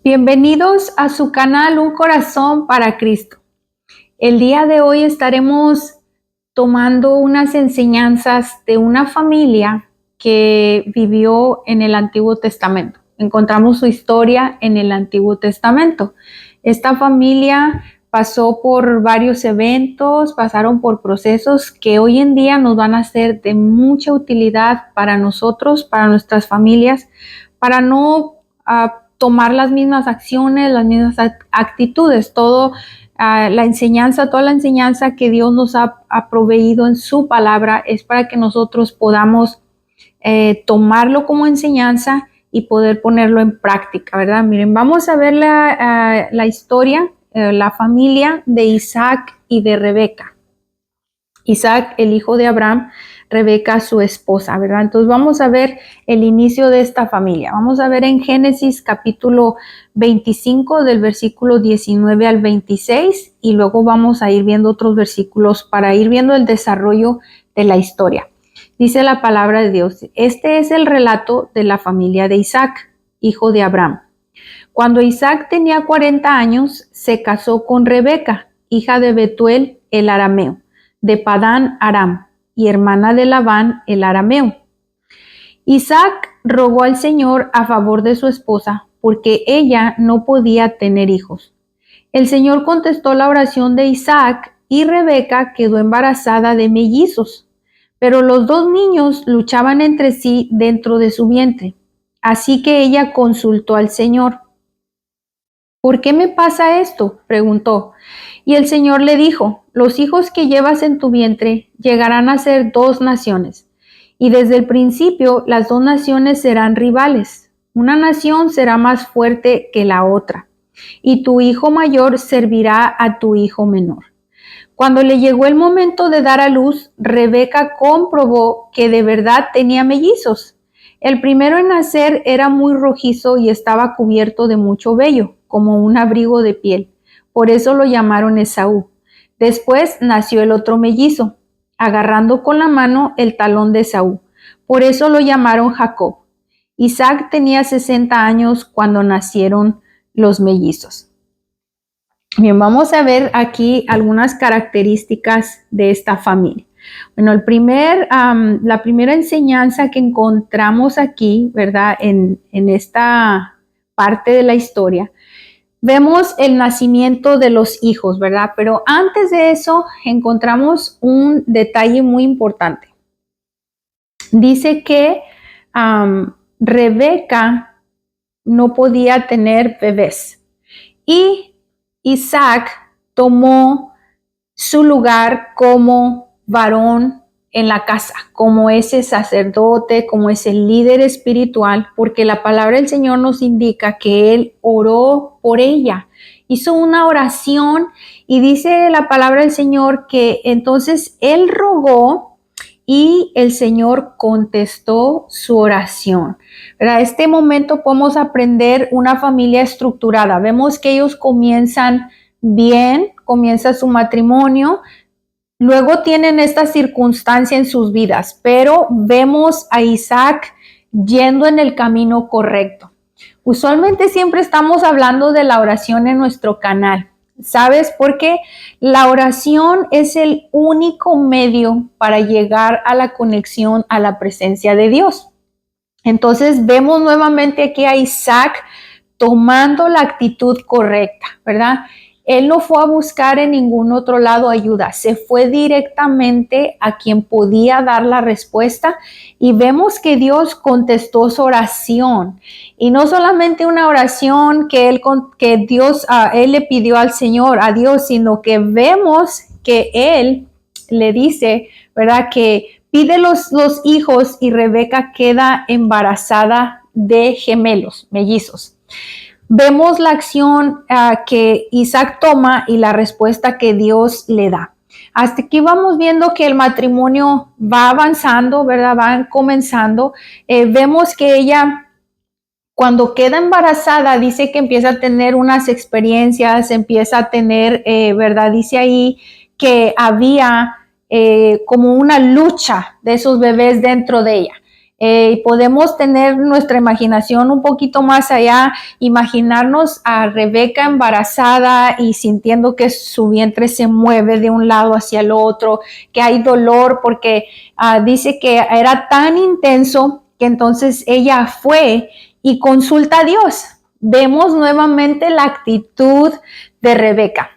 Bienvenidos a su canal Un Corazón para Cristo. El día de hoy estaremos tomando unas enseñanzas de una familia que vivió en el Antiguo Testamento. Encontramos su historia en el Antiguo Testamento. Esta familia pasó por varios eventos, pasaron por procesos que hoy en día nos van a ser de mucha utilidad para nosotros, para nuestras familias, para no tomar las mismas acciones, las mismas actitudes, toda la enseñanza que Dios nos ha proveído en su palabra es para que nosotros podamos tomarlo como enseñanza y poder ponerlo en práctica, ¿verdad? Miren, vamos a ver la historia, la familia de Isaac y de Rebeca. Isaac, el hijo de Abraham, Rebeca, su esposa, ¿verdad? Entonces vamos a ver el inicio de esta familia. Vamos a ver en Génesis capítulo 25 del versículo 19 al 26 y luego vamos a ir viendo otros versículos para ir viendo el desarrollo de la historia. Dice la palabra de Dios, este es el relato de la familia de Isaac, hijo de Abraham. Cuando Isaac tenía 40 años, se casó con Rebeca, hija de Betuel el arameo, de Padán Aram, y hermana de Labán el arameo. Isaac rogó al Señor a favor de su esposa, porque ella no podía tener hijos. El Señor contestó la oración de Isaac y Rebeca quedó embarazada de mellizos, pero los dos niños luchaban entre sí dentro de su vientre. Así que ella consultó al Señor. ¿Por qué me pasa esto?, preguntó. Y el Señor le dijo, los hijos que llevas en tu vientre llegarán a ser dos naciones, y desde el principio las dos naciones serán rivales. Una nación será más fuerte que la otra, y tu hijo mayor servirá a tu hijo menor. Cuando le llegó el momento de dar a luz, Rebeca comprobó que de verdad tenía mellizos. El primero en nacer era muy rojizo y estaba cubierto de mucho vello, como un abrigo de piel. Por eso lo llamaron Esaú. Después nació el otro mellizo, agarrando con la mano el talón de Esaú. Por eso lo llamaron Jacob. Isaac tenía 60 años cuando nacieron los mellizos. Bien, vamos a ver aquí algunas características de esta familia. Bueno, la primera enseñanza que encontramos aquí, ¿verdad? En esta parte de la historia, vemos el nacimiento de los hijos, ¿verdad? Pero antes de eso encontramos un detalle muy importante. Dice que Rebeca no podía tener bebés y Isaac tomó su lugar como varón en la casa, como ese sacerdote, como ese líder espiritual, porque la palabra del Señor nos indica que él oró por ella, hizo una oración y dice la palabra del Señor que entonces él rogó y el Señor contestó su oración. ¿Verdad? Este momento podemos aprender una familia estructurada. Vemos que ellos comienzan bien, comienza su matrimonio, luego tienen esta circunstancia en sus vidas, pero vemos a Isaac yendo en el camino correcto. Usualmente siempre estamos hablando de la oración en nuestro canal. ¿Sabes? Porque la oración es el único medio para llegar a la conexión a la presencia de Dios. Entonces vemos nuevamente aquí a Isaac tomando la actitud correcta, ¿verdad? Él no fue a buscar en ningún otro lado ayuda, se fue directamente a quien podía dar la respuesta y vemos que Dios contestó su oración. Y no solamente una oración que él le pidió al Señor, a Dios, sino que vemos que él le dice, ¿verdad? Que pide los hijos y Rebeca queda embarazada de gemelos, mellizos. Vemos la acción que Isaac toma y la respuesta que Dios le da. Hasta aquí vamos viendo que el matrimonio va avanzando, ¿verdad? Va comenzando. Vemos que ella, cuando queda embarazada, dice que empieza a tener unas experiencias, empieza a tener, ¿verdad? Dice ahí que había como una lucha de esos bebés dentro de ella. Podemos tener nuestra imaginación un poquito más allá, imaginarnos a Rebeca embarazada y sintiendo que su vientre se mueve de un lado hacia el otro, que hay dolor porque dice que era tan intenso que entonces ella fue y consulta a Dios. Vemos nuevamente la actitud de Rebeca.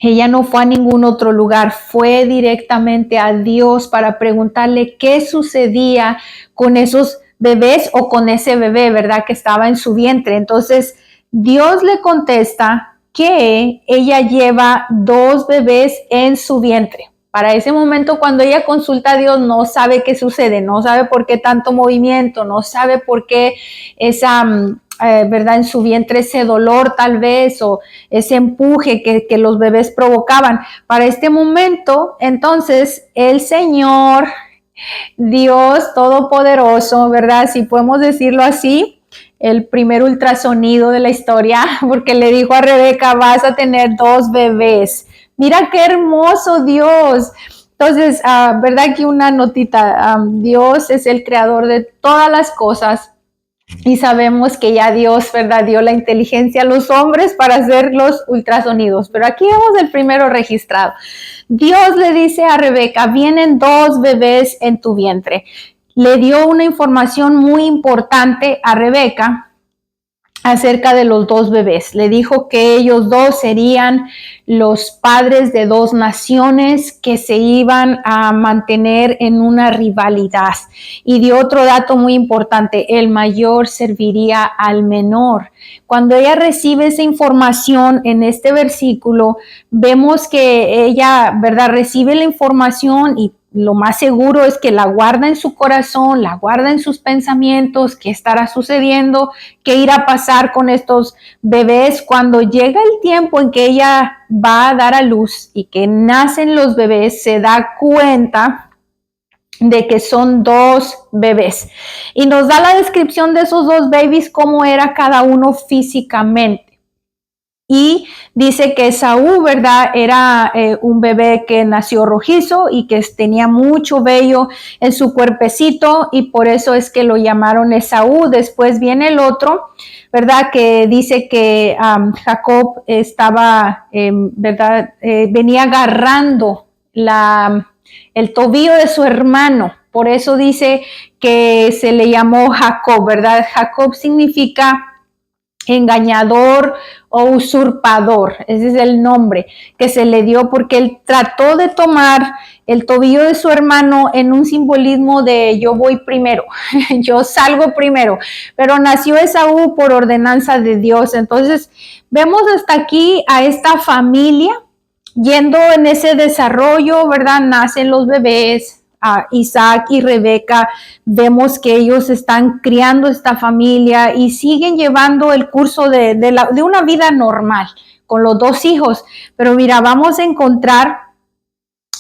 Ella no fue a ningún otro lugar, fue directamente a Dios para preguntarle qué sucedía con esos bebés o con ese bebé, ¿verdad? Que estaba en su vientre. Entonces, Dios le contesta que ella lleva 2 bebés en su vientre. Para ese momento, cuando ella consulta a Dios, no sabe qué sucede, no sabe por qué tanto movimiento, no sabe por qué esa ¿verdad? En su vientre ese dolor tal vez o ese empuje que los bebés provocaban. Para este momento, entonces, el Señor, Dios Todopoderoso, ¿verdad? Si podemos decirlo así, el primer ultrasonido de la historia, porque le dijo a Rebeca, vas a tener 2 bebés. Mira qué hermoso Dios. Entonces, ¿verdad? Aquí una notita, Dios es el creador de todas las cosas. Y sabemos que ya Dios, ¿verdad? Dio la inteligencia a los hombres para hacer los ultrasonidos. Pero aquí vemos el primero registrado. Dios le dice a Rebeca, vienen 2 bebés en tu vientre. Le dio una información muy importante a Rebeca acerca de los 2 bebés. Le dijo que ellos 2 serían los padres de 2 naciones que se iban a mantener en una rivalidad. Y dio otro dato muy importante, el mayor serviría al menor. Cuando ella recibe esa información en este versículo, vemos que ella, ¿verdad? Recibe la información y lo más seguro es que la guarda en su corazón, la guarda en sus pensamientos, qué estará sucediendo, qué irá a pasar con estos bebés cuando llega el tiempo en que ella va a dar a luz y que nacen los bebés, se da cuenta de que son 2 bebés. Y nos da la descripción de esos 2 babies, cómo era cada uno físicamente. Y dice que Esaú, ¿verdad? Era un bebé que nació rojizo y que tenía mucho vello en su cuerpecito y por eso es que lo llamaron Esaú. Después viene el otro, ¿verdad? Que dice que Jacob estaba, ¿verdad? Venía agarrando el tobillo de su hermano. Por eso dice que se le llamó Jacob, ¿verdad? Jacob significa engañador o usurpador, ese es el nombre que se le dio porque él trató de tomar el tobillo de su hermano en un simbolismo de yo voy primero, yo salgo primero, pero nació Esaú por ordenanza de Dios. Entonces vemos hasta aquí a esta familia yendo en ese desarrollo, ¿verdad? Nacen los bebés, Isaac y Rebeca, vemos que ellos están criando esta familia y siguen llevando el curso de una vida normal con los 2 hijos. Pero mira, vamos a encontrar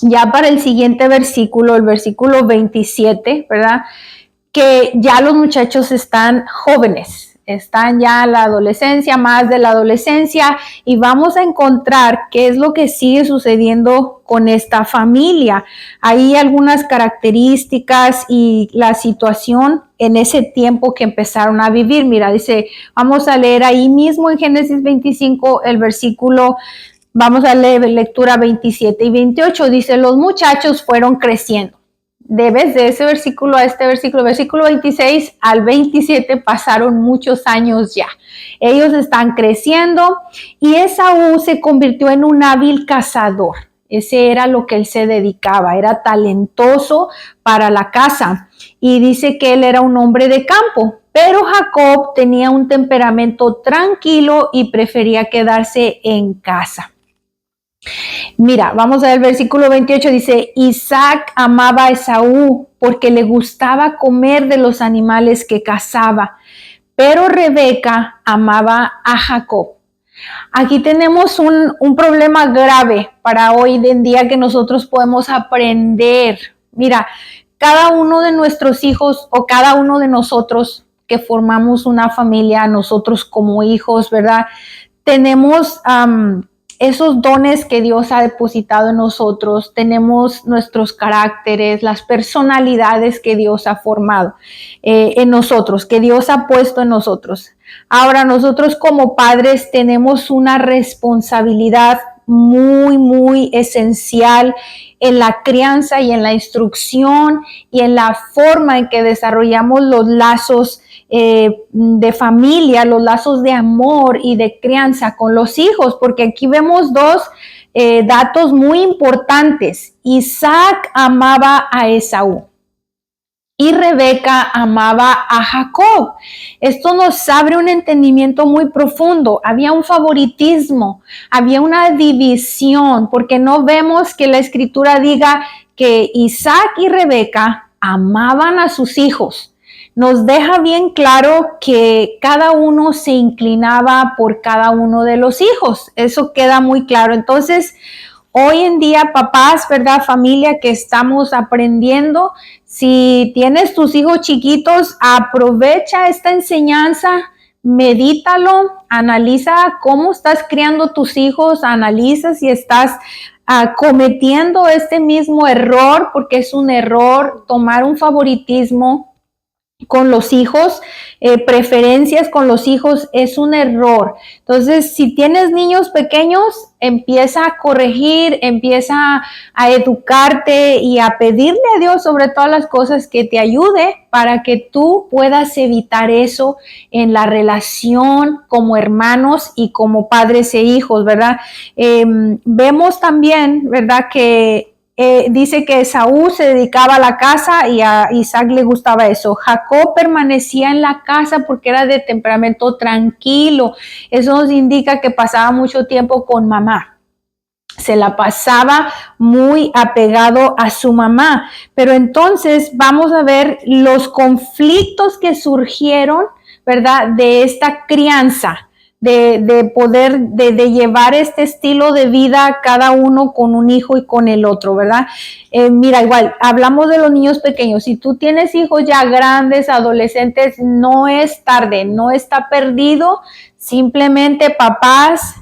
ya para el siguiente versículo, el versículo 27, ¿verdad? Que ya los muchachos están jóvenes, están ya en la adolescencia, más de la adolescencia, y vamos a encontrar qué es lo que sigue sucediendo con esta familia. Hay algunas características y la situación en ese tiempo que empezaron a vivir. Mira, dice, vamos a leer ahí mismo en Génesis 25 el versículo, vamos a leer lectura 27 y 28, dice, los muchachos fueron creciendo. De ese versículo a este versículo, versículo 26 al 27 pasaron muchos años ya. Ellos están creciendo y Esaú se convirtió en un hábil cazador. Ese era lo que él se dedicaba, era talentoso para la caza y dice que él era un hombre de campo, pero Jacob tenía un temperamento tranquilo y prefería quedarse en casa. Mira, vamos a ver el versículo 28, dice, Isaac amaba a Esaú porque le gustaba comer de los animales que cazaba, pero Rebeca amaba a Jacob. Aquí tenemos un problema grave para hoy en día que nosotros podemos aprender. Mira, cada uno de nuestros hijos o cada uno de nosotros que formamos una familia, nosotros como hijos, ¿verdad? Tenemos esos dones que Dios ha depositado en nosotros, tenemos nuestros caracteres, las personalidades que Dios ha formado en nosotros, que Dios ha puesto en nosotros. Ahora, nosotros como padres tenemos una responsabilidad muy esencial en la crianza y en la instrucción y en la forma en que desarrollamos los lazos de familia, los lazos de amor y de crianza con los hijos, porque aquí vemos dos datos muy importantes. Isaac amaba a Esaú y Rebeca amaba a Jacob. Esto nos abre un entendimiento muy profundo. Había un favoritismo, había una división, porque no vemos que la escritura diga que Isaac y Rebeca amaban a sus hijos. Nos deja bien claro que cada uno se inclinaba por cada uno de los hijos. Eso queda muy claro. Entonces, hoy en día, papás, ¿verdad? Familia que estamos aprendiendo, si tienes tus hijos chiquitos, aprovecha esta enseñanza, medítalo, analiza cómo estás criando tus hijos, analiza si estás cometiendo este mismo error, porque es un error tomar un favoritismo con los hijos, preferencias con los hijos, es un error. Entonces, si tienes niños pequeños, empieza a corregir, empieza a educarte y a pedirle a Dios sobre todas las cosas que te ayude para que tú puedas evitar eso en la relación como hermanos y como padres e hijos, ¿verdad? Vemos también, ¿verdad? Que dice que Esaú se dedicaba a la casa y a Isaac le gustaba eso. Jacob permanecía en la casa porque era de temperamento tranquilo. Eso nos indica que pasaba mucho tiempo con mamá. Se la pasaba muy apegado a su mamá. Pero entonces vamos a ver los conflictos que surgieron, ¿verdad? De esta crianza. De poder, de llevar este estilo de vida cada uno con un hijo y con el otro, ¿verdad? Mira, igual, hablamos de los niños pequeños. Si tú tienes hijos ya grandes, adolescentes, no es tarde, no está perdido. Simplemente, papás,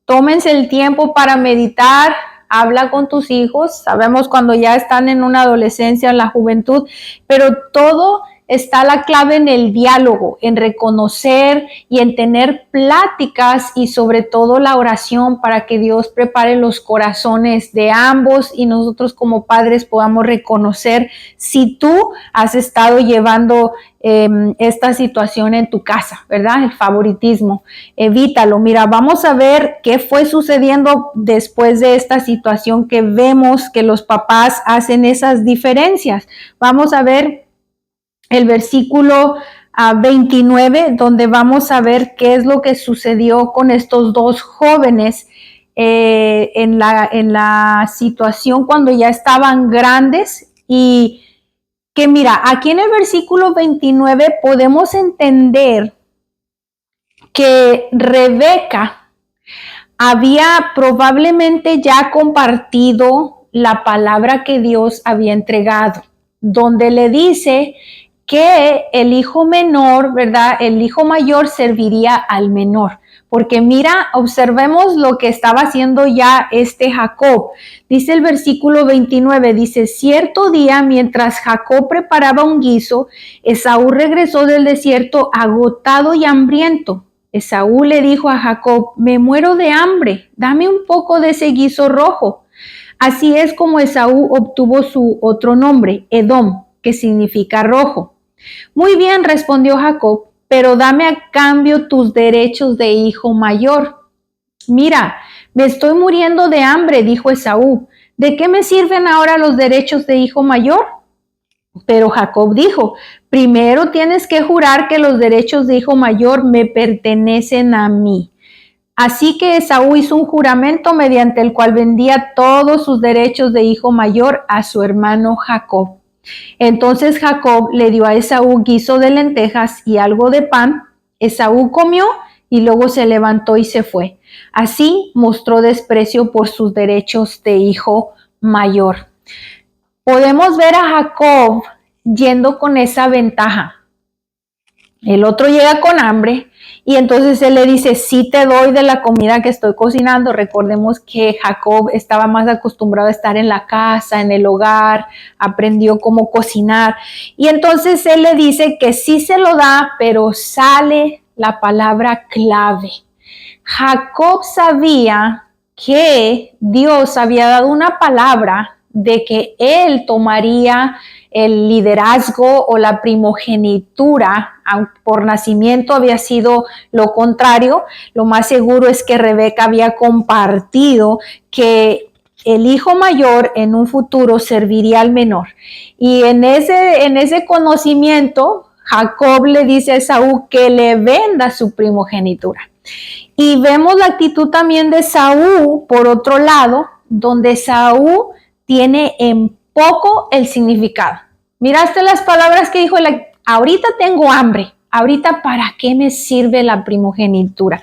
tómense el tiempo para meditar, habla con tus hijos. Sabemos cuando ya están en una adolescencia, en la juventud, pero todo está la clave en el diálogo, en reconocer y en tener pláticas y sobre todo la oración para que Dios prepare los corazones de ambos y nosotros como padres podamos reconocer si tú has estado llevando esta situación en tu casa, ¿verdad? El favoritismo, evítalo. Mira, vamos a ver qué fue sucediendo después de esta situación que vemos que los papás hacen esas diferencias. Vamos a ver el versículo 29, donde vamos a ver qué es lo que sucedió con estos dos jóvenes en la situación cuando ya estaban grandes. Y que mira, aquí en el versículo 29 podemos entender que Rebeca había probablemente ya compartido la palabra que Dios había entregado, donde le dice que el hijo menor, ¿verdad? El hijo mayor serviría al menor. Porque mira, observemos lo que estaba haciendo ya Jacob. Dice el versículo 29, dice, cierto día mientras Jacob preparaba un guiso, Esaú regresó del desierto agotado y hambriento. Esaú le dijo a Jacob, me muero de hambre, dame un poco de ese guiso rojo. Así es como Esaú obtuvo su otro nombre, Edom, que significa rojo. Muy bien, respondió Jacob, pero dame a cambio tus derechos de hijo mayor. Mira, me estoy muriendo de hambre, dijo Esaú. ¿De qué me sirven ahora los derechos de hijo mayor? Pero Jacob dijo, primero tienes que jurar que los derechos de hijo mayor me pertenecen a mí. Así que Esaú hizo un juramento mediante el cual vendía todos sus derechos de hijo mayor a su hermano Jacob. Entonces Jacob le dio a Esaú guiso de lentejas y algo de pan. Esaú comió y luego se levantó y se fue. Así mostró desprecio por sus derechos de hijo mayor. Podemos ver a Jacob yendo con esa ventaja. El otro llega con hambre Y entonces él le dice, sí te doy de la comida que estoy cocinando. Recordemos que Jacob estaba más acostumbrado a estar en la casa, en el hogar, aprendió cómo cocinar. Y entonces él le dice que sí se lo da, pero sale la palabra clave. Jacob sabía que Dios había dado una palabra de que él tomaría el liderazgo o la primogenitura. Por nacimiento había sido lo contrario. Lo más seguro es que Rebeca había compartido que el hijo mayor en un futuro serviría al menor. Y en ese conocimiento, Jacob le dice a Esaú que le venda su primogenitura. Y vemos la actitud también de Esaú, por otro lado, donde Esaú tiene en poco el significado. ¿Miraste las palabras que dijo? Ahorita tengo hambre, ahorita ¿para qué me sirve la primogenitura?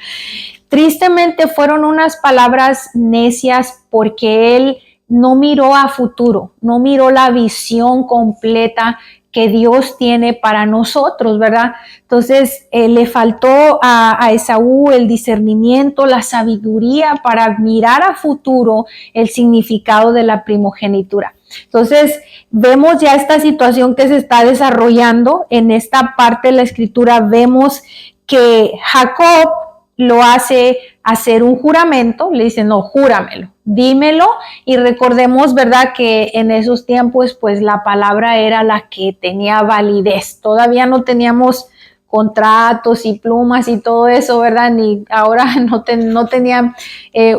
Tristemente fueron unas palabras necias porque él no miró a futuro, no miró la visión completa que Dios tiene para nosotros, ¿verdad? Entonces le faltó a Esaú el discernimiento, la sabiduría para mirar a futuro el significado de la primogenitura. Entonces vemos ya esta situación que se está desarrollando en esta parte de la escritura. Vemos que Jacob lo hace hacer un juramento, le dice, no, júramelo, dímelo. Y recordemos, ¿verdad?, que en esos tiempos, pues la palabra era la que tenía validez. Todavía no teníamos contratos y plumas y todo eso, ¿verdad? Ni ahora no tenían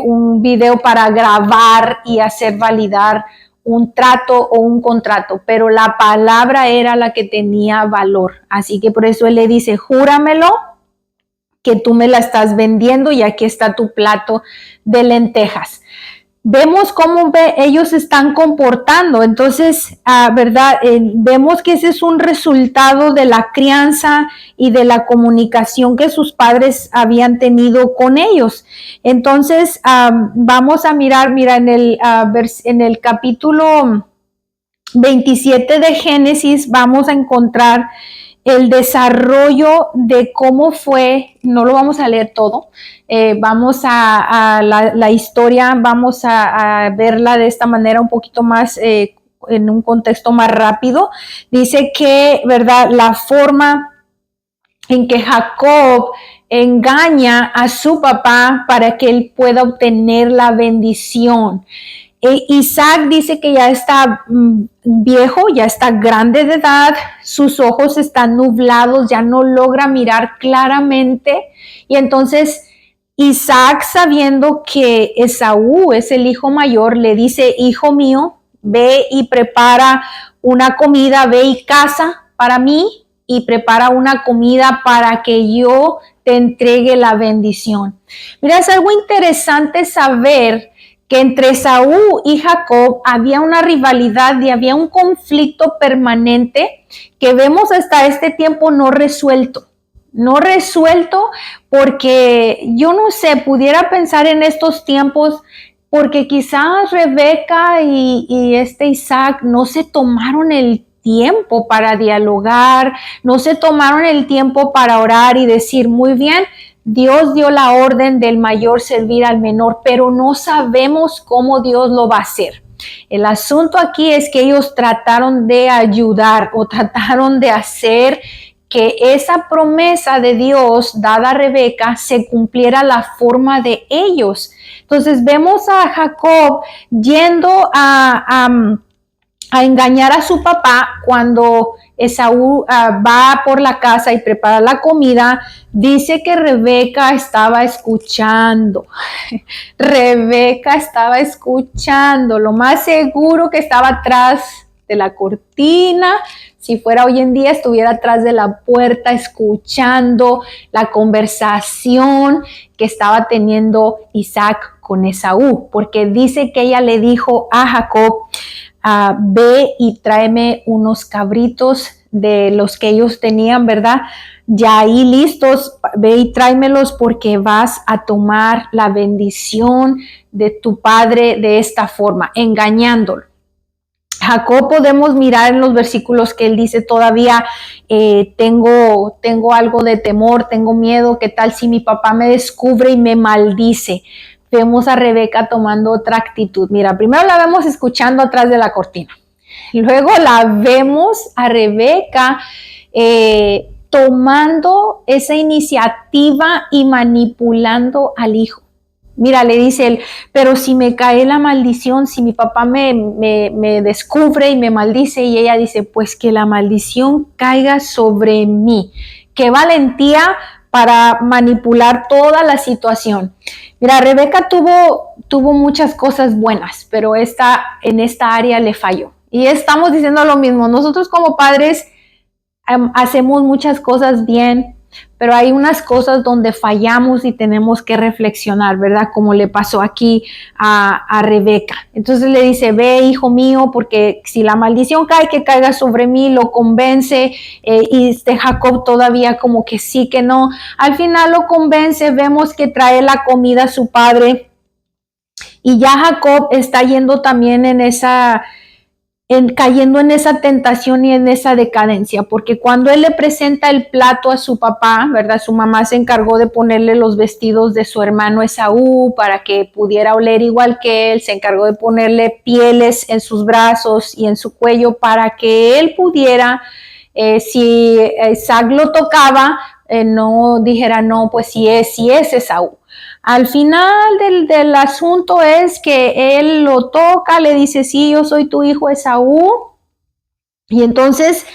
un video para grabar y hacer validar un trato o un contrato, pero la palabra era la que tenía valor. Así que por eso él le dice, júramelo, que tú me la estás vendiendo y aquí está tu plato de lentejas. Vemos cómo ellos se están comportando. Entonces, ¿verdad? Vemos que ese es un resultado de la crianza y de la comunicación que sus padres habían tenido con ellos. Entonces, vamos a mirar, en el capítulo 27 de Génesis vamos a encontrar el desarrollo de cómo fue. No lo vamos a leer todo, vamos a la historia, vamos a verla de esta manera un poquito más, en un contexto más rápido. Dice que, ¿verdad?, la forma en que Jacob engaña a su papá para que él pueda obtener la bendición. Isaac dice que ya está viejo, ya está grande de edad, sus ojos están nublados, ya no logra mirar claramente. Y entonces Isaac, sabiendo que Esaú es el hijo mayor, le dice, hijo mío, ve y prepara una comida, ve y caza para mí y prepara una comida para que yo te entregue la bendición. Mira, es algo interesante saber que entre Esaú y Jacob había una rivalidad y había un conflicto permanente que vemos hasta este tiempo no resuelto porque yo no sé, pudiera pensar en estos tiempos porque quizás Rebeca y Isaac no se tomaron el tiempo para dialogar, no se tomaron el tiempo para orar y decir, muy bien, Dios dio la orden del mayor servir al menor, pero no sabemos cómo Dios lo va a hacer. El asunto aquí es que ellos trataron de ayudar o trataron de hacer que esa promesa de Dios dada a Rebeca se cumpliera la forma de ellos. Entonces vemos a Jacob yendo a engañar a su papá cuando Esaú va por la casa y prepara la comida. Dice que Rebeca estaba escuchando. Rebeca estaba escuchando. Lo más seguro que estaba atrás de la cortina. Si fuera hoy en día, estuviera atrás de la puerta escuchando la conversación que estaba teniendo Isaac con Esaú. Porque dice que ella le dijo a Jacob, ve y tráeme unos cabritos de los que ellos tenían, ¿verdad? Ya ahí listos, ve y tráemelos porque vas a tomar la bendición de tu padre de esta forma, engañándolo. Jacob podemos mirar en los versículos que él dice todavía, tengo algo de temor, tengo miedo, ¿qué tal si mi papá me descubre y me maldice? Vemos a Rebeca tomando otra actitud. Mira, primero la vemos escuchando atrás de la cortina. Luego la vemos a Rebeca tomando esa iniciativa y manipulando al hijo. Mira, le dice él, pero si me cae la maldición, si mi papá me descubre y me maldice, y ella dice, pues que la maldición caiga sobre mí. Qué valentía para manipular toda la situación. Mira, Rebeca tuvo muchas cosas buenas, pero en esta área le falló. Y estamos diciendo lo mismo, nosotros como padres hacemos muchas cosas bien, pero hay unas cosas donde fallamos y tenemos que reflexionar, ¿verdad? Como le pasó aquí a Rebeca. Entonces le dice, ve, hijo mío, porque si la maldición cae, que caiga sobre mí, lo convence, y Jacob todavía como que sí, que no. Al final lo convence, vemos que trae la comida a su padre, y ya Jacob está yendo también cayendo en esa tentación y en esa decadencia, porque cuando él le presenta el plato a su papá, ¿verdad? Su mamá se encargó de ponerle los vestidos de su hermano Esaú para que pudiera oler igual que él, se encargó de ponerle pieles en sus brazos y en su cuello para que él pudiera, si Isaac lo tocaba, no dijera, no, pues si es Esaú. Al final del asunto es que él lo toca, le dice, sí, yo soy tu hijo Esaú. Y entonces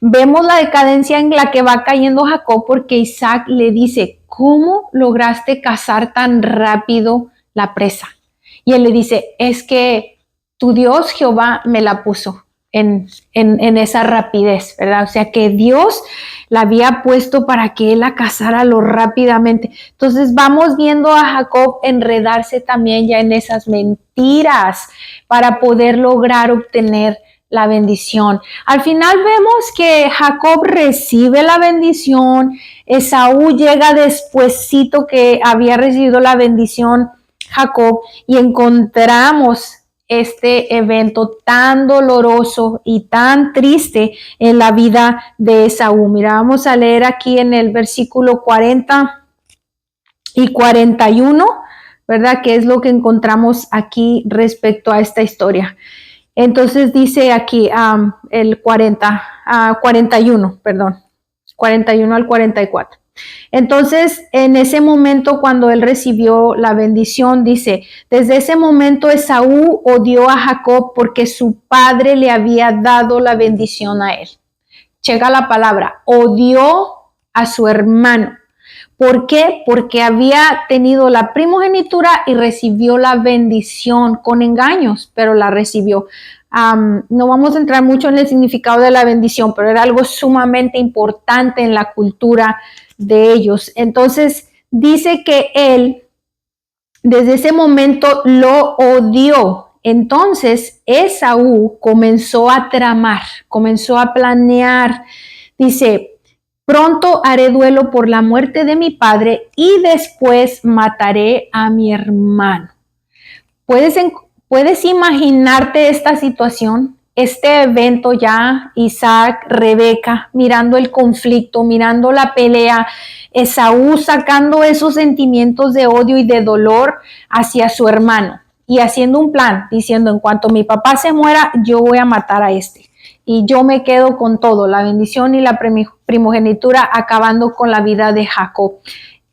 vemos la decadencia en la que va cayendo Jacob, porque Isaac le dice, ¿cómo lograste cazar tan rápido la presa? Y él le dice, es que tu Dios Jehová me la puso en esa rapidez, ¿verdad? O sea que Dios la había puesto para que él la cazara lo rápidamente. Entonces vamos viendo a Jacob enredarse también ya en esas mentiras para poder lograr obtener la bendición. Al final vemos que Jacob recibe la bendición, Esaú llega despuesito que había recibido la bendición Jacob, y encontramos este evento tan doloroso y tan triste en la vida de Esaú. Mira, vamos a leer aquí en el versículo 40 y 41, ¿verdad? ¿Qué es lo que encontramos aquí respecto a esta historia? Entonces dice aquí el 41 al 44. Entonces, en ese momento, cuando él recibió la bendición, dice, desde ese momento Esaú odió a Jacob porque su padre le había dado la bendición a él. Checa la palabra, odió a su hermano. ¿Por qué? Porque había tenido la primogenitura y recibió la bendición con engaños, pero la recibió. No vamos a entrar mucho en el significado de la bendición, pero era algo sumamente importante en la cultura de ellos. Entonces dice que él desde ese momento lo odió. Entonces Esaú comenzó a tramar, comenzó a planear. Dice, pronto haré duelo por la muerte de mi padre y después mataré a mi hermano. ¿Puedes imaginarte esta situación? Este evento ya, Isaac, Rebeca, mirando el conflicto, mirando la pelea, Esaú sacando esos sentimientos de odio y de dolor hacia su hermano y haciendo un plan, diciendo, en cuanto mi papá se muera, yo voy a matar a este. Y yo me quedo con todo, la bendición y la primogenitura, acabando con la vida de Jacob.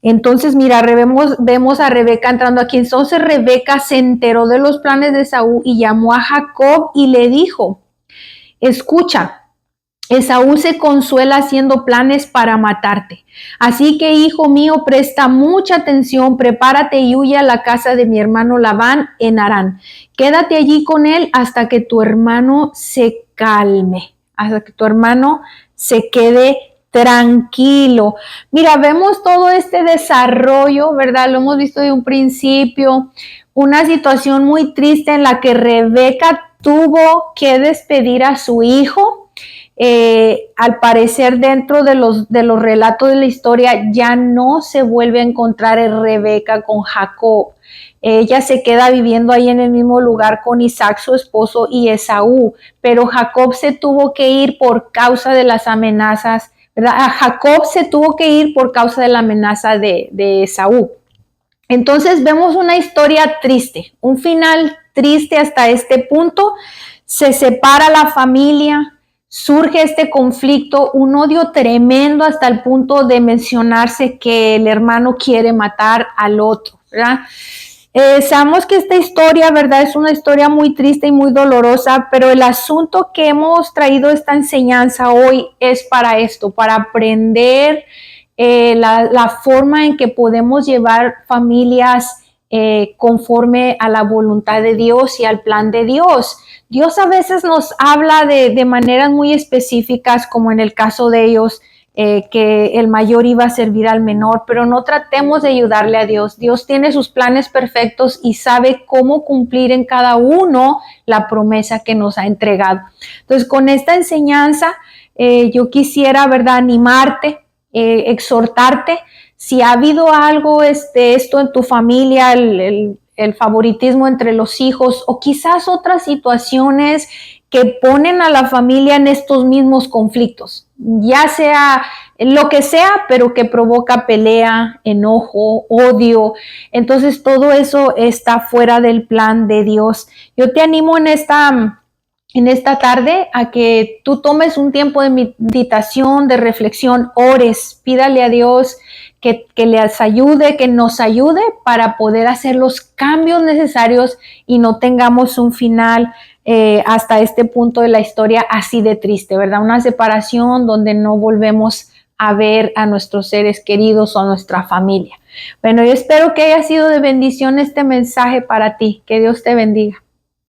Entonces, mira, vemos a Rebeca entrando aquí. Entonces Rebeca se enteró de los planes de Esaú y llamó a Jacob y le dijo, escucha, Esaú se consuela haciendo planes para matarte. Así que, hijo mío, presta mucha atención, prepárate y huye a la casa de mi hermano Labán en Harán. Quédate allí con él hasta que tu hermano se calme, hasta que tu hermano se quede tranquilo. Mira, vemos todo este desarrollo, ¿verdad? Lo hemos visto de un principio, una situación muy triste en la que Rebeca tuvo que despedir a su hijo. al parecer dentro de los relatos de la historia ya no se vuelve a encontrar Rebeca con Jacob. Ella se queda viviendo ahí en el mismo lugar con Isaac, su esposo, y Esaú, pero Jacob se tuvo que ir por causa de las amenazas, ¿verdad? Jacob se tuvo que ir por causa de la amenaza de Esaú. Entonces vemos una historia triste, un final triste hasta este punto. Se separa la familia, surge este conflicto, un odio tremendo hasta el punto de mencionarse que el hermano quiere matar al otro, ¿verdad? Sabemos que esta historia, ¿verdad? Es una historia muy triste y muy dolorosa, pero el asunto que hemos traído esta enseñanza hoy es para esto, para aprender la forma en que podemos llevar familias conforme a la voluntad de Dios y al plan de Dios. Dios a veces nos habla de maneras muy específicas, como en el caso de ellos, que el mayor iba a servir al menor, pero no tratemos de ayudarle a Dios. Dios tiene sus planes perfectos y sabe cómo cumplir en cada uno la promesa que nos ha entregado. Entonces, con esta enseñanza, yo quisiera, ¿verdad?, animarte, exhortarte. Si ha habido algo, esto en tu familia, el favoritismo entre los hijos o quizás otras situaciones que ponen a la familia en estos mismos conflictos, ya sea lo que sea, pero que provoca pelea, enojo, odio. Entonces todo eso está fuera del plan de Dios. Yo te animo en esta tarde a que tú tomes un tiempo de meditación, de reflexión, ores, pídale a Dios que les ayude, que nos ayude para poder hacer los cambios necesarios y no tengamos un final hasta este punto de la historia así de triste, ¿verdad? Una separación donde no volvemos a ver a nuestros seres queridos o a nuestra familia. Bueno, yo espero que haya sido de bendición este mensaje para ti. Que Dios te bendiga.